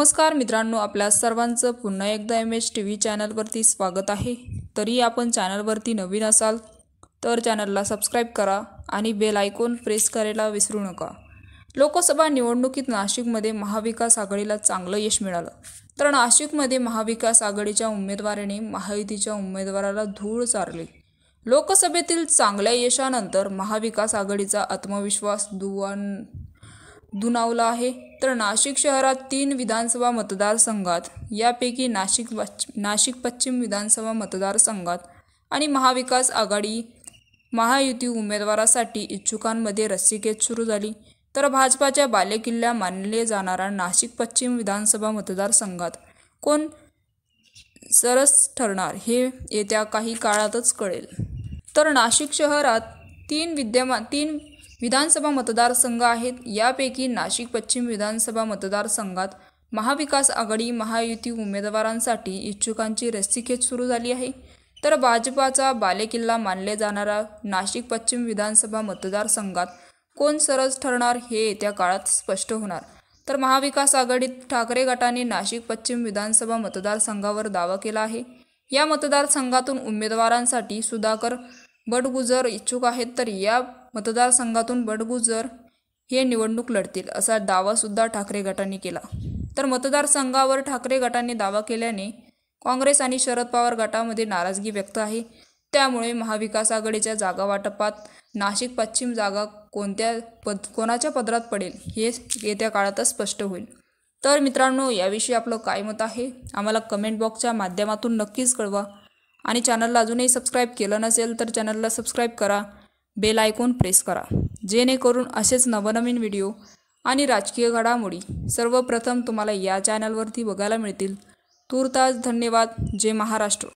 नमस्कार मित्रांनो, आपल्या सर्वांचं पुन्हा एकदा MH TV चॅनलवरती स्वागत आहे। तरी आपण चॅनलवरती नवीन असाल तर चॅनलला सबस्क्राइब करा आणि बेल आयकॉन प्रेस करायला विसरू नका। लोकसभा निवडणुकीत नाशिकमध्ये महाविकास आघाडीला चांगलं यश मिळालं। तर नाशिकमध्ये महाविकास आघाडीच्या उमेदवाराने महायुतीच्या उमेदवाराला धूळ चारली। लोकसभेतील चांगल्या यशानंतर महाविकास आघाडीचा आत्मविश्वास दुणावला आहे। तर नाशिक शहरात 3 विधानसभा मतदारसंघात, यापैकी नाशिक पश्चिम विधानसभा मतदारसंघात आणि महाविकास आघाडी महायुती उमेदवारासाठी इच्छुकांमध्ये रस्सीखेच सुरू झाली। तर भाजपाच्या बालेकिल्ला मानले जाणारा नाशिक पश्चिम विधानसभा मतदारसंघात कोण सरस ठरणार हे येत्या काही काळातच कळेल। तर नाशिक शहरात 3 विधानसभा मतदारसंघ आहेत। यापैकी नाशिक पश्चिम विधानसभा मतदारसंघात महाविकास आघाडी महायुती उमेदवारांसाठी इच्छुकांची रस्सीखेच सुरू झाली आहे। तर भाजपाचा बालेकिल्ला मानले जाणारा नाशिक पश्चिम विधानसभा मतदारसंघात कोण सरस ठरणार हे येत्या काळात स्पष्ट होणार। तर महाविकास आघाडीत ठाकरे गटाने नाशिक पश्चिम विधानसभा मतदारसंघावर दावा केला आहे। या मतदारसंघातून उमेदवारांसाठी सुधाकर बडगुजर इच्छुक आहेत। तर या मतदारसंघातून बडगुजर हे निवडणूक लढतील असा दावा सुद्धा ठाकरे गटाने केला। तर मतदारसंघावर ठाकरे गटाने दावा केल्याने काँग्रेस आणि शरद पवार गटामध्ये नाराजगी व्यक्त आहे। त्यामुळे महाविकास आघाडीच्या जागा वाटपात नाशिक पश्चिम जागा कोणाच्या पदरात पडेल हे येत्या काळातच स्पष्ट होईल। तर मित्रांनो, याविषयी आपलं काय मत आहे आम्हाला कमेंट बॉक्सच्या माध्यमातून नक्कीच कळवा आणि चॅनलला अजूनही सबस्क्राइब केलं नसेल तर चॅनलला सबस्क्राइब करा, बेल आयकॉन प्रेस करा, जेणेकरून असेच नवनवीन व्हिडिओ आणि राजकीय घडामोडी सर्वप्रथम तुम्हाला या चॅनलवरती बघायला मिळतील। तूर्तास धन्यवाद। जय महाराष्ट्र।